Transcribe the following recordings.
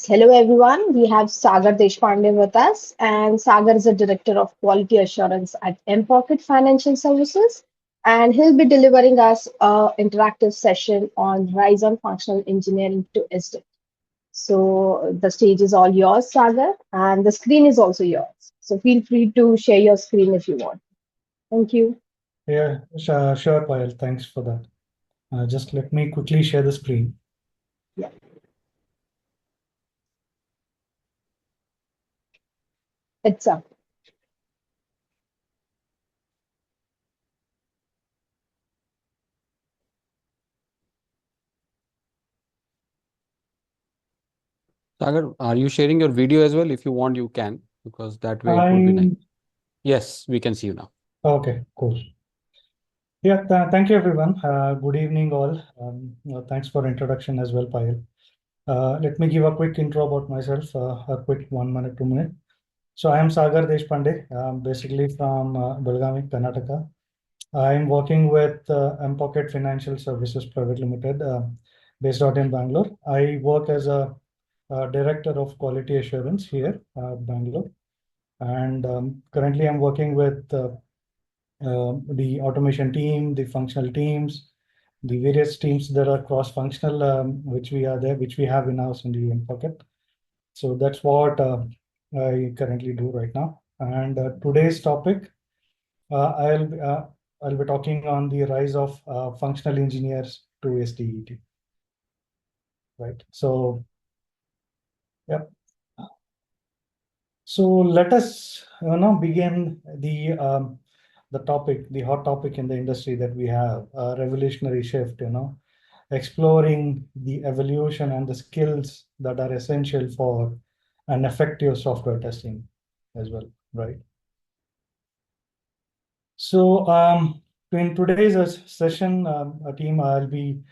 Hello everyone. We have Sagar Deshpande with us, and Sagar is the Director of Quality Assurance at 𝐁𝐫𝐻 Financial Services, and he'll be delivering us an interactive session on Rise on Functional Engineering to SDET. So the stage is all yours, Sagar, and the screen is also yours. So feel free to share your screen if you want. Thank you. Yeah, sure, Payal. Thanks for that. Just let me quickly share the screen. Yeah. It's up. Sagar, are you sharing your video as well? If you want, you can, because that way it would be nice. I'm Yes, we can see you now. okay, cool. Yeah, thank you, everyone. Good evening, all. Thanks for introduction as well, Payal. Let me give a quick intro about myself, a quick 1 minute, 2 minute. So I am Sagar Deshpande, basically from Belgaum, Karnataka. I am working with 𝐁𝐫𝐻 Financial Services Private Limited, based out in Bangalore. I work as a Director of Quality Assurance here, Bangalore. And currently I'm working with the automation team, the functional teams, the various teams that are cross-functional, which we have in-house in the 𝐁𝐵𝐻. So that's what I currently do right now. And today's topic, I'll be talking on the rise of functional engineers to SDET. Right. So, yeah. So let us begin the topic, the hot topic in the industry that we have, a revolutionary shift, exploring the evolution and the skills that are essential for an effective software testing as well, right? So in today's session, team, I'll be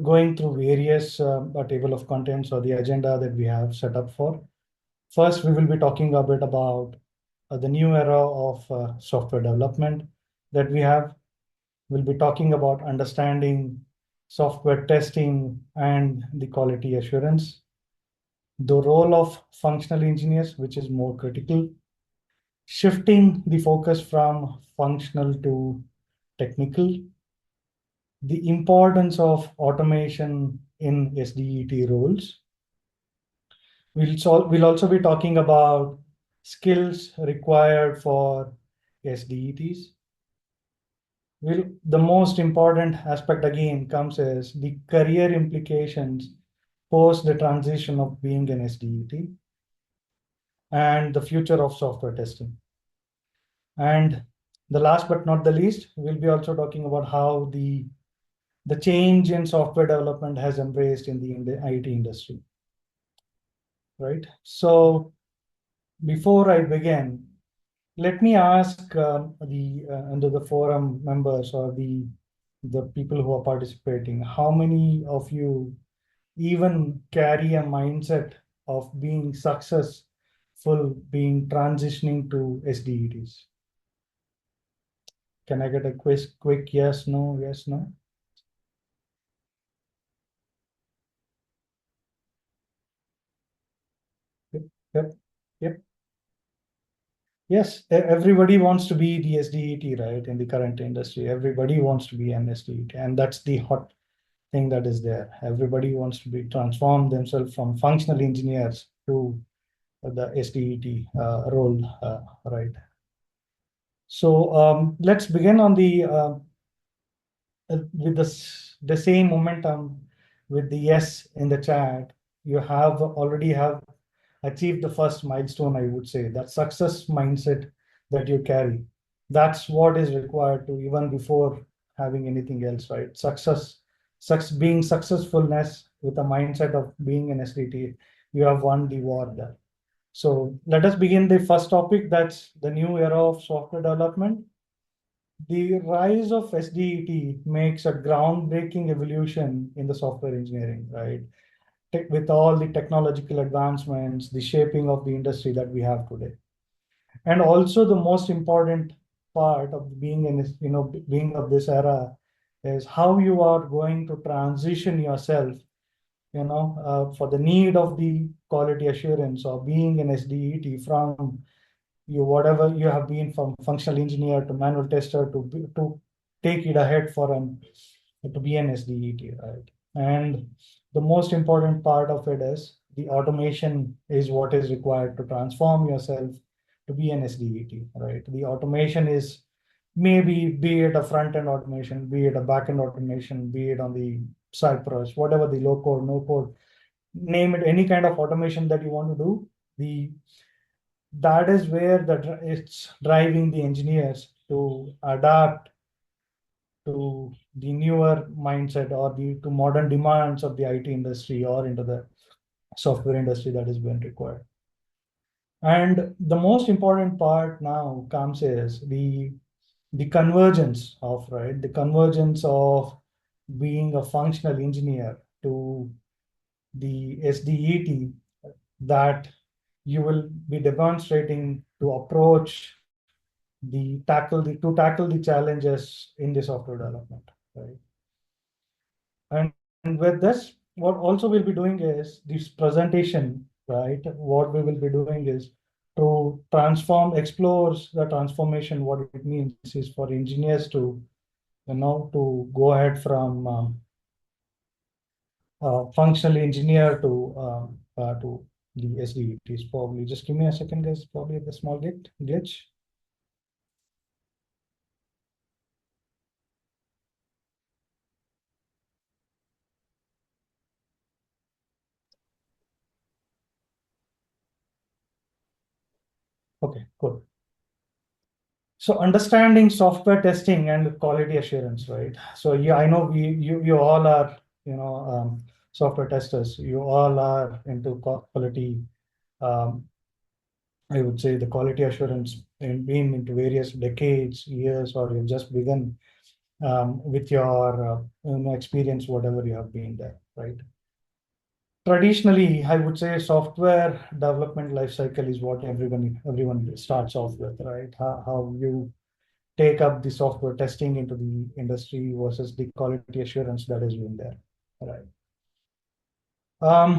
going through various table of contents or the agenda that we have set up for. First, we will be talking a bit about the new era of software development that we have. We'll be talking about understanding software testing and the quality assurance, the role of functional engineers, which is more critical, shifting the focus from functional to technical, the importance of automation in SDET roles. We'll also be talking about skills required for SDETs. The most important aspect again comes as the career implications post the transition of being an SDET and the future of software testing. And the last but not the least, we'll be also talking about how the change in software development has embraced in the IT industry. Right. So before I begin, let me ask under the forum members or the people who are participating, how many of you even carry a mindset of being successful, being transitioning to SDETs? Can I get a quick yes, no, yes, no? Yep. Yes, everybody wants to be the SDET, right? In the current industry, everybody wants to be an SDET, and that's the hot thing that is there. Everybody wants to be transformed themselves from functional engineers to the SDET role, right? So let's begin on with the same momentum with the yes in the chat. You already have achieved the first milestone, I would say, that success mindset that you carry. That's what is required to even before having anything else, right? Being successfulness with a mindset of being an SDT, you have won the war there. So let us begin the first topic. That's the new era of software development. The rise of SDET makes a groundbreaking evolution in the software engineering, right? With all the technological advancements, the shaping of the industry that we have today. And also the most important part of being being of this era is how you are going to transition yourself for the need of the quality assurance or being an SDET from whatever you have been, from functional engineer to manual tester to take it ahead to be an SDET, right? And the most important part of it is the automation is what is required to transform yourself to be an SDET, right? The automation is maybe, be it a front end automation, be it a back end automation, be it on the Cypress, whatever the low code, no code, name it, any kind of automation that you want to do. That is where it's driving the engineers to adapt to the newer mindset or to modern demands of the IT industry or into the software industry that has been required. And the most important part now comes is the convergence of being a functional engineer to the SDET that you will be demonstrating to approach to tackle the challenges in the software development, right? And with this, what also we'll be doing is this presentation, right? What we will be doing is to explores the transformation. What it means is for engineers to go ahead from functional engineer to the SDETs. Probably just give me a second, guys. Probably a small glitch. Okay, cool. So understanding software testing and quality assurance, right? So yeah, I know you all are software testers. You all are into quality. I would say the quality assurance and been into various decades, years, or you've just begun with your experience, whatever you have been there, right? Traditionally, I would say software development lifecycle is what everyone starts off with, right? How you take up the software testing into the industry versus the quality assurance that has been there, right?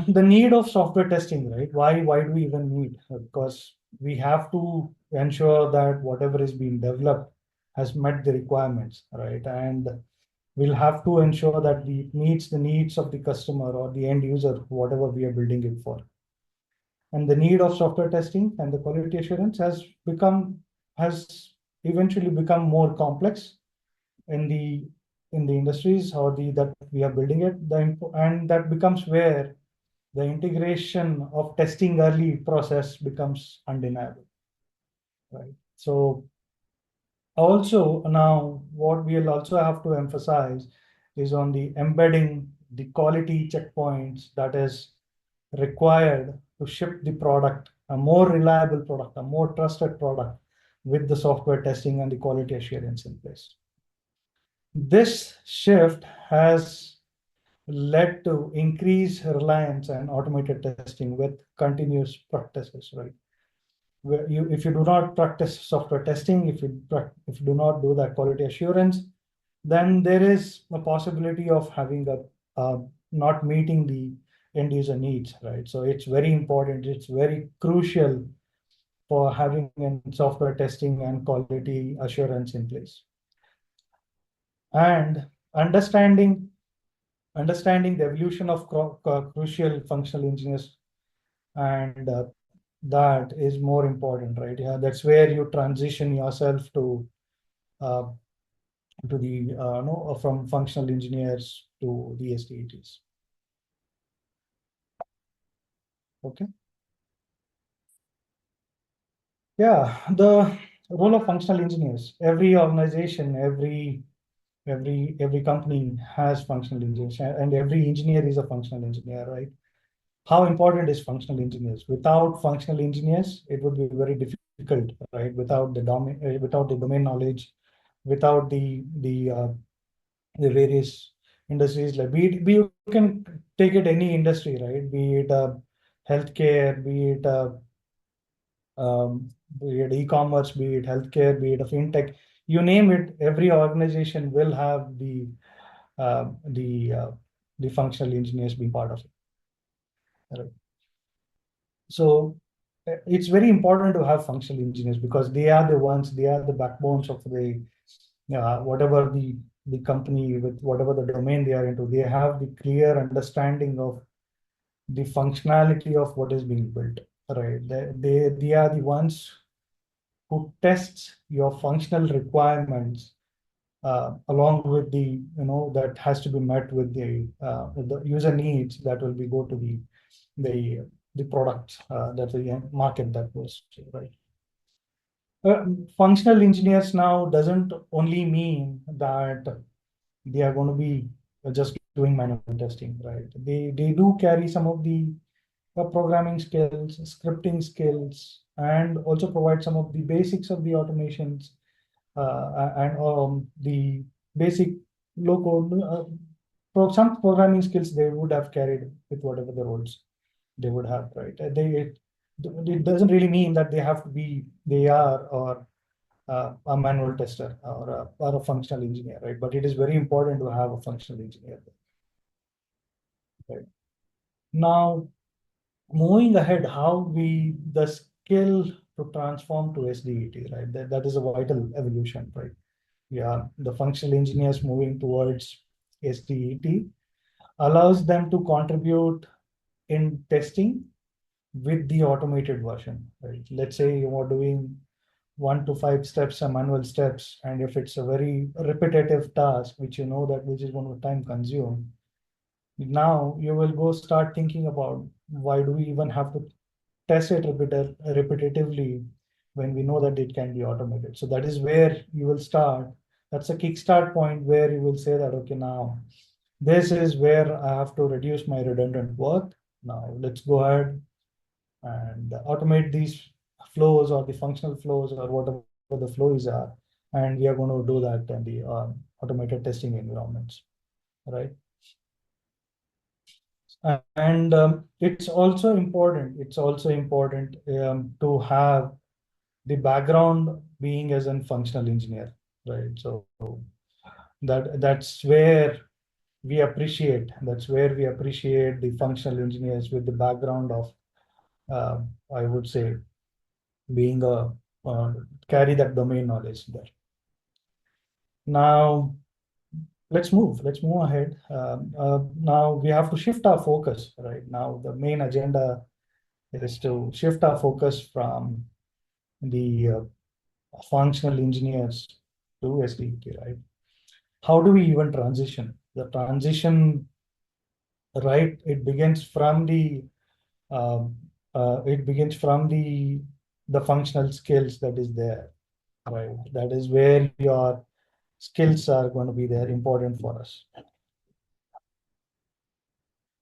The need of software testing, right? Why do we even need? Because we have to ensure that whatever is being developed has met the requirements, right? And we'll have to ensure that it meets the needs of the customer or the end user, whatever we are building it for. And the need of software testing and the quality assurance has eventually become more complex in the industries that we are building it. And that becomes where the integration of testing early process becomes undeniable, right? So also now what we'll also have to emphasize is on the embedding the quality checkpoints that is required to ship the product, a more reliable product, a more trusted product with the software testing and the quality assurance in place. This shift has led to increased reliance on automated testing with continuous practices, right? If you do not practice software testing, if you do not do that quality assurance, then there is a possibility of having not meeting the end user needs, right? So it's very important. It's very crucial for having software testing and quality assurance in place. And understanding the evolution of crucial functional engineers, and that is more important, right? Yeah, that's where you transition yourself to the from functional engineers to the SDETs. Okay. Yeah, the role of functional engineers. Every organization, every company has functional engineers, and every engineer is a functional engineer, right? How important is functional engineers? Without functional engineers, it would be very difficult, right? Without the domain knowledge, without the various industries, like you can take it any industry, right? Be it healthcare, be it e-commerce, be it healthcare, be it a fintech, you name it. Every organization will have the functional engineers being part of it. Right. So it's very important to have functional engineers because they are the ones, they are the backbones of the whatever the company with whatever the domain they are into. They have the clear understanding of the functionality of what is being built. Right. They are the ones who tests your functional requirements along with the that has to be met with the user needs that will be go to the the product that the market that goes to, right. Functional engineers now doesn't only mean that they are going to be just doing manual testing, right. They do carry some of the programming skills, scripting skills, and also provide some of the basics of the automations and the basic low code. Some programming skills they would have carried with whatever the roles they would have, right? It doesn't really mean that they have to be, they are, or a manual tester or a functional engineer, right? But it is very important to have a functional engineer, right? Now, moving ahead, how the skill to transform to SDET, right? That is a vital evolution, right? Yeah, the functional engineers moving towards SDET allows them to contribute in testing with the automated version, right? Let's say you are doing 1 to 5 steps, manual steps, and if it's a very repetitive task, which you know that which is going to time consume, now you will go start thinking about why do we even have to test it repetitively when we know that it can be automated. So that is where you will start. That's a kickstart point where you will say that, okay, now this is where I have to reduce my redundant work. Now let's go ahead and automate these flows or the functional flows or whatever the flows are. And we are going to do that in the automated testing environments, right? And it's also important to have the background being as a functional engineer, right? So that's where we appreciate the functional engineers with the background of I would say being a carry that domain knowledge there. Now let's move ahead. Now we have to shift our focus, right? Now the main agenda is to shift our focus from the functional engineers to SDET, right? How do we even transition? The transition, right? It begins from the functional skills that is there, right? That is where your skills are going to be there, important for us.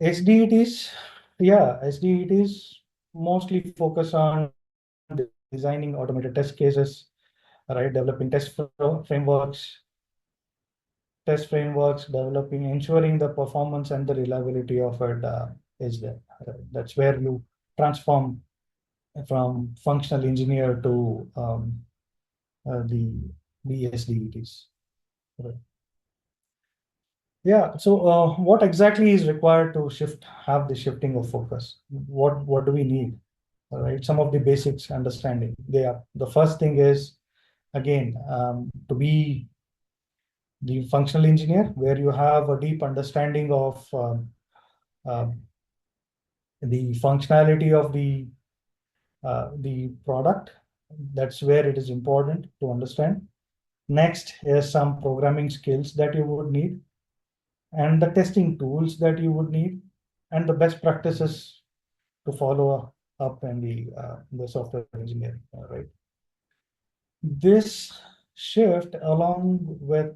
SDETs, yeah, SDETs mostly focus on designing automated test cases, right? Developing frameworks, developing, ensuring the performance and the reliability of it is there. That's where you transform from functional engineer to the SDETs. Right. Yeah. So what exactly is required to have the shifting of focus? What do we need? All right. Some of the basics understanding. The first thing is, again, to be the functional engineer, where you have a deep understanding of the functionality of the product. That's where it is important to understand. Next is some programming skills that you would need, and the testing tools that you would need, and the best practices to follow up in the software engineering, right? This shift, along with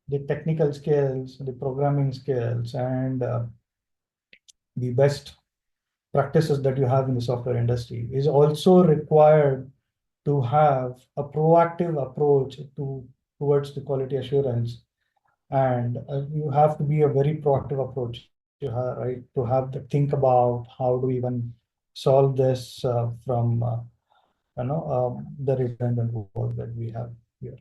the technical skills, the programming skills, and the best practices that you have in the software industry, is also required to have a proactive approach towards the quality assurance. And you have to be a very proactive approach, right? To have to think about how do we even solve this from the redundant work that we have here,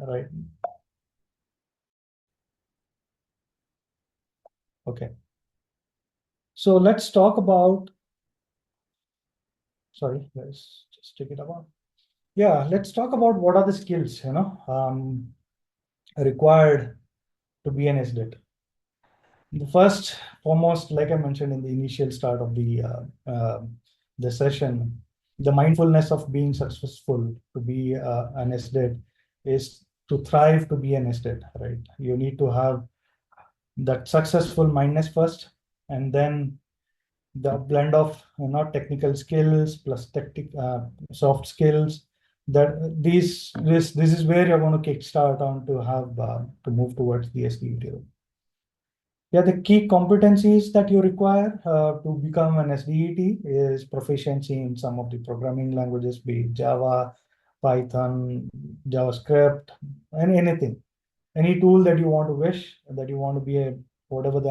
right? Okay. So let's talk about, sorry, let's just take it about. Yeah, let's talk about what are the skills, required to be an SDET. The first, foremost, like I mentioned in the initial start of the session, the mindfulness of being successful to be an SDET is to thrive to be an SDET, right? You need to have that successful mindness first, and then the blend of technical skills plus soft skills. That this is where you're going to kickstart on to have to move towards the SDET. Yeah, the key competencies that you require to become an SDET is proficiency in some of the programming languages, be it Java, Python, JavaScript, and anything. Any tool that you want to wish, that you want to be a whatever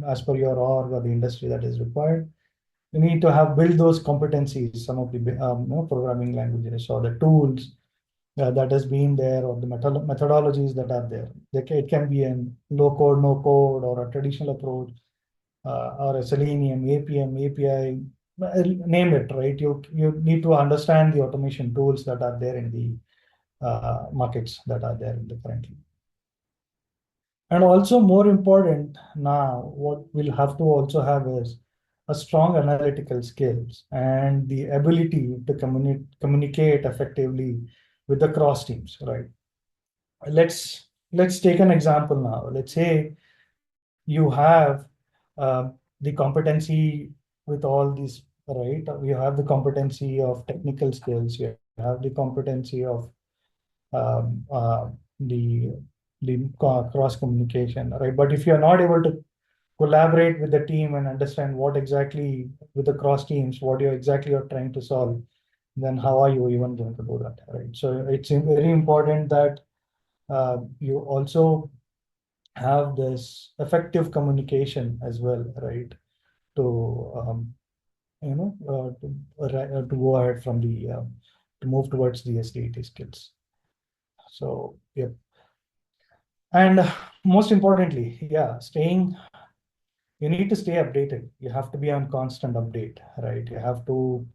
as per your org or the industry that is required. You need to have built those competencies, some of the programming languages or the tools that has been there, or the methodologies that are there. It can be a low code, no code, or a traditional approach, or a Selenium, APM, API, name it, right? You need to understand the automation tools that are there in the markets that are there in the currently. And also more important now, what we'll have to also have is a strong analytical skills and the ability to communicate effectively with the cross teams, right? Let's take an example now. Let's say you have the competency with all these, right? You have the competency of technical skills. You have the competency of um, uh, the cross communication, right? But if you're not able to collaborate with the team and understand what exactly with the cross teams, what you exactly are trying to solve, then how are you even going to do that, right? So it's very important that you also have this effective communication as well, right? To to go ahead from the to move towards the SDET skills. So yeah, and most importantly, yeah, you need to stay updated. You have to be on constant update, right? You have to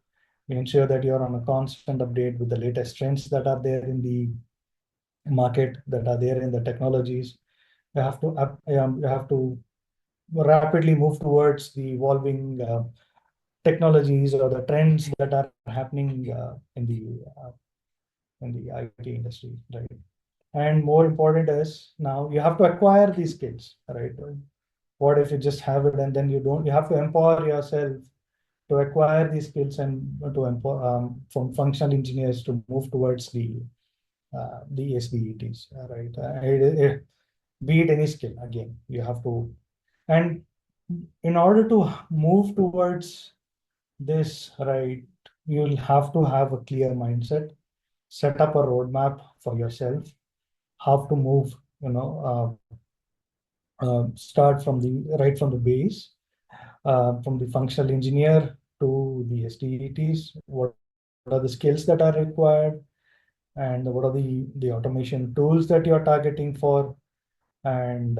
ensure that you're on a constant update with the latest trends that are there in the market, that are there in the technologies. You have to rapidly move towards the evolving technologies or the trends that are happening in the IT industry, right? And more important is now you have to acquire these skills, right? What if you just have it and then you don't? You have to empower yourself to acquire these skills and to empower from functional engineers to move towards the SDETs, right? Be it any skill, again, you have to, and in order to move towards this, right, you'll have to have a clear mindset, set up a roadmap for yourself, how to move, start from the base, from the functional engineer to the SDETs. What are the skills that are required, and what are the automation tools that you're targeting for, and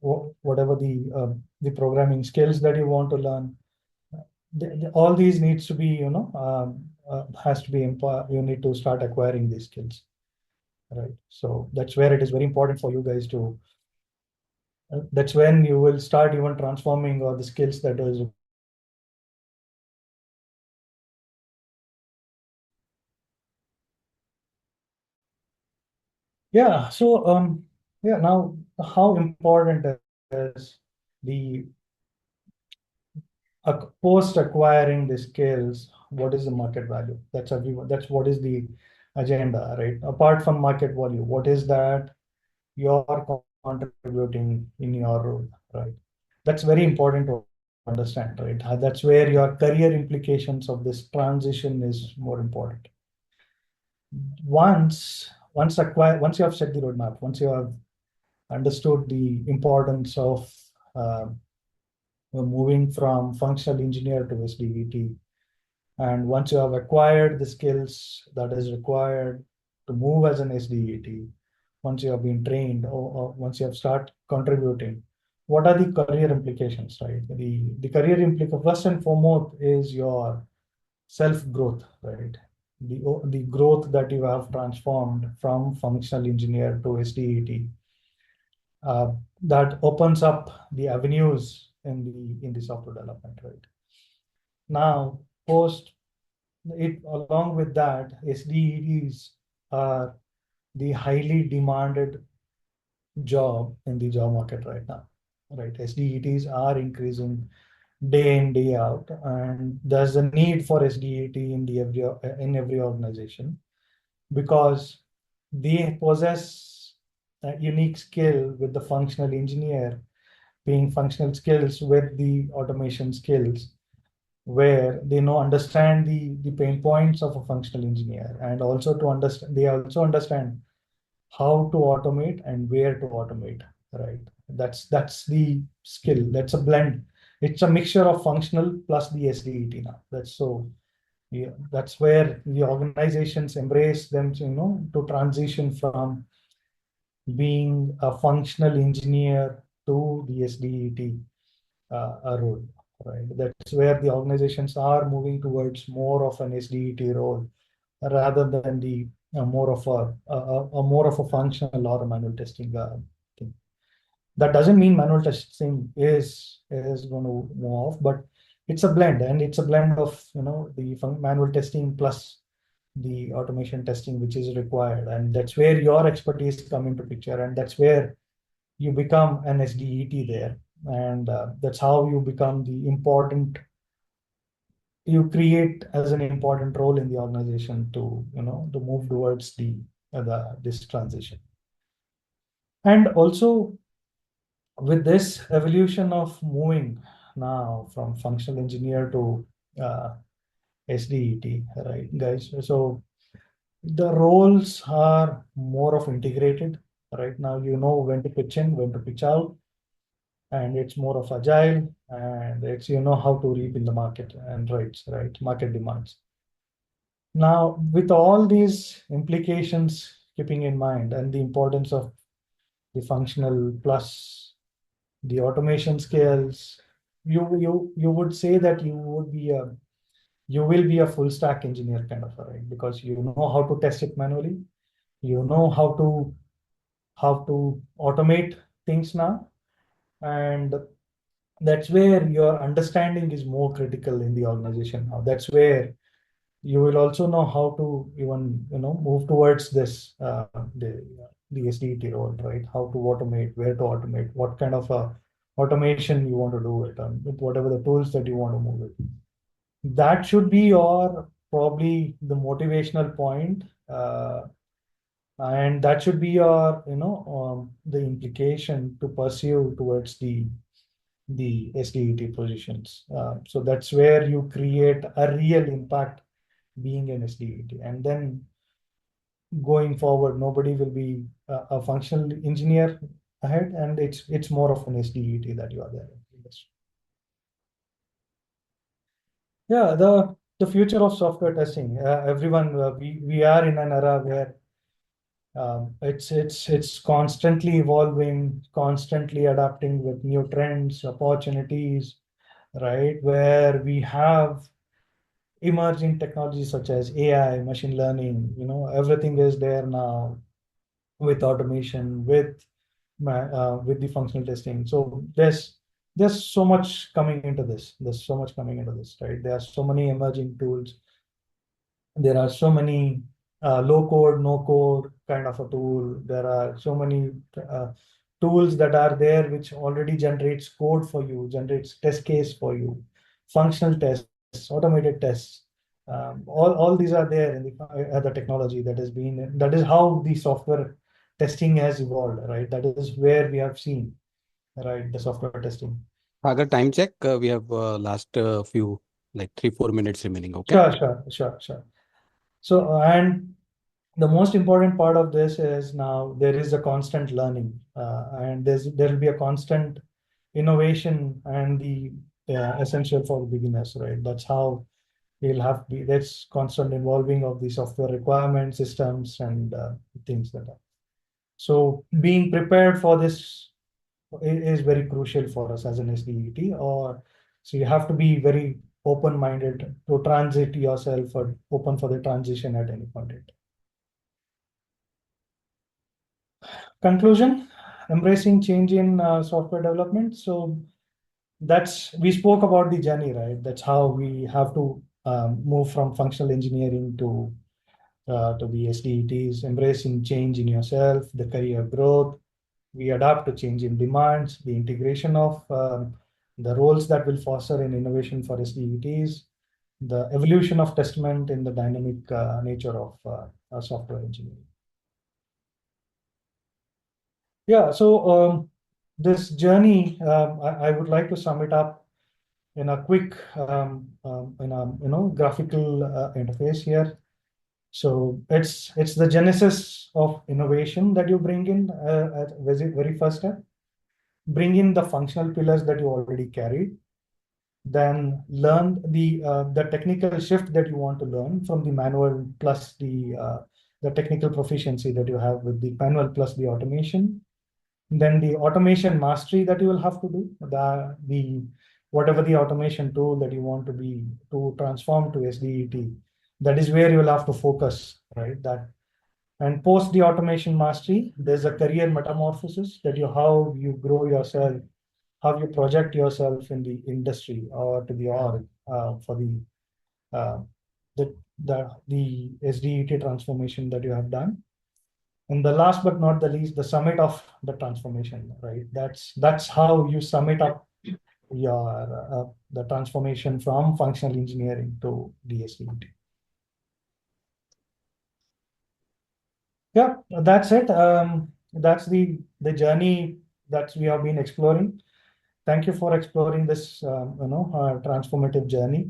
whatever the programming skills that you want to learn. All these needs to be, has to be you need to start acquiring these skills, right? So that's where it is very important for you guys to, that's when you will start even transforming all the skills that is. Yeah, so yeah, now how important is the post acquiring the skills, what is the market value? That's what is the agenda, right? Apart from market value, what is that you're contributing in your role, right? That's very important to understand, right? That's where your career implications of this transition is more important. Once you have set the roadmap, once you have understood the importance of moving from functional engineer to SDET, and once you have acquired the skills that is required to move as an SDET, once you have been trained, or once you have started contributing, what are the career implications, right? The career implication, first and foremost, is your self-growth, right? The growth that you have transformed from functional engineer to SDET, that opens up the avenues in the software development, right? Now, post it, along with that, SDETs are the highly demanded job in the job market right now, right? SDETs are increasing day in, day out, and there's a need for SDET in every organization, because they possess a unique skill with the functional engineer being functional skills with the automation skills, where they understand the pain points of a functional engineer, and also to understand, they also understand how to automate and where to automate, right? That's the skill. That's a blend. It's a mixture of functional plus the SDET now. Yeah, that's where the organizations embrace them, to transition from being a functional engineer to the SDET role, right? That's where the organizations are moving towards more of an SDET role rather than the more of a functional or a manual testing thing. That doesn't mean manual testing is going to move off, but it's a blend, and it's a blend of the manual testing plus the automation testing which is required, and that's where your expertise come into picture, and that's where you become an SDET there, and that's how you become the important. You create as an important role in the organization to to move towards this transition. And also, with this evolution of moving now from functional engineer to SDET, right, guys? So the roles are more of integrated. Right now, when to pitch in, when to pitch out, and it's more of agile, and it's how to reap in the market and right market demands. Now, with all these implications keeping in mind, and the importance of the functional plus the automation skills, you would say that you will be a full stack engineer kind of, right? Because you know how to test it manually, you know how to automate things now, and that's where your understanding is more critical in the organization now. That's where you will also know how to even move towards this the SDET role, right? How to automate, where to automate, what kind of automation you want to do it, with whatever the tools that you want to move it. That should be your probably the motivational point, and that should be your the implication to pursue towards the SDET positions. So that's where you create a real impact being an SDET. And then going forward, nobody will be a functional engineer ahead, and it's more of an SDET that you are there in the industry. Yeah, the future of software testing. Everyone, we are in an era where it's constantly evolving, constantly adapting with new trends, opportunities, right? Where we have emerging technologies such as AI, machine learning, everything is there now, with automation, with the functional testing. So there's so much coming into this. There's so much coming into this, right? There are so many emerging tools. There are so many low code, no code kind of a tool. There are so many tools that are there which already generates code for you, generates test case for you, functional tests, automated tests. All these are there in the technology that has been. That is how the software testing has evolved, right? That is where we have seen, right, the software testing. Sagar, time check. We have last few, like 3-4 minutes remaining. Okay. Sure. So, and the most important part of this is now there is a constant learning, and there will be a constant innovation, and the essential for beginners, right? That's how you'll have to be. That's constant involving of the software requirement systems and things like that. So being prepared for this is very crucial for us as an SDET, or so you have to be very open-minded to transit yourself or open for the transition at any point in time. Conclusion, embracing change in software development. So we spoke about the journey, right? That's how we have to move from functional engineering to the SDETs, embracing change in yourself, the career growth. We adapt to change in demands, the integration of the roles that will foster an innovation for SDETs, the evolution of testament in the dynamic nature of software engineering. Yeah, so this journey, I would like to sum it up in a quick, graphical interface here. So it's the genesis of innovation that you bring in at very first step. Bring in the functional pillars that you already carried. Then learn the technical shift that you want to learn from the manual plus the technical proficiency that you have with the manual plus the automation. Then the automation mastery that you will have to do, whatever the automation tool that you want to transform to SDET, that is where you will have to focus, right? And post the automation mastery, there's a career metamorphosis how you grow yourself, how you project yourself in the industry or to the org for the SDET transformation that you have done. And the last but not the least, the summit of the transformation, right? That's how you sum it up your the transformation from functional engineering to the SDET. Yeah, that's it. That's the journey that we have been exploring. Thank you for exploring this, transformative journey.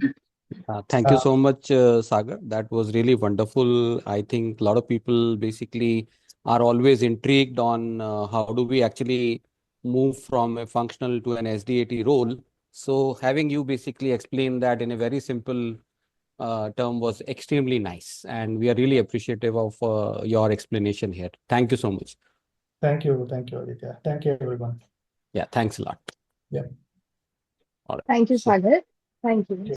Thank you so much, Sagar. That was really wonderful. I think a lot of people basically are always intrigued on how do we actually move from a functional to an SDET role. So having you basically explain that in a very simple term was extremely nice. And we are really appreciative of your explanation here. Thank you so much. Thank you, Aditya. Thank you, everyone. Yeah, thanks a lot. Yeah. All right. Thank you, Sagar. Thank you.